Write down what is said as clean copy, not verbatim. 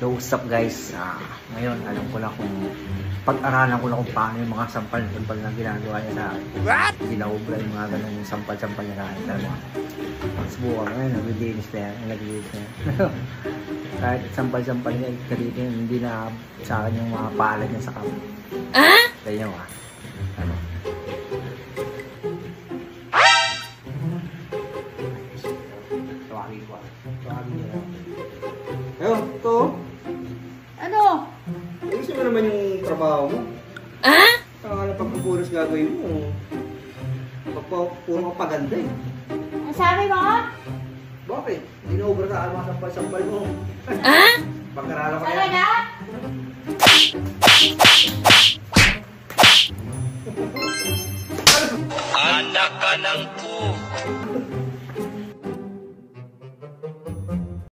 So what's up guys, ngayon alam ko na kung pag-aralan ko na kung paano yung mga sampal-sampal na ginagawa niya sa akin. Ginahubla yung mga ganun sampal-sampal niya sa akin. Subukan ko ngayon, naglilinis na yan, naglilinis na yan. Kahit sampal-sampal niya, kanina hindi na sa akin yung mga palad niya sa kamay. Kaya nyo ano? Tawagin ko Tawagin niya lang. Ayun, ito. Ano? Gusto mo naman yung trabaho mo? Saka na pagpupuros gagawin mo. Puro ka paganda eh. Ang sabi mo? Bakit? Hindi na ubra sa mga sampal-sampal mo. Pagkarala ko Sabi na? Anak ka ng po.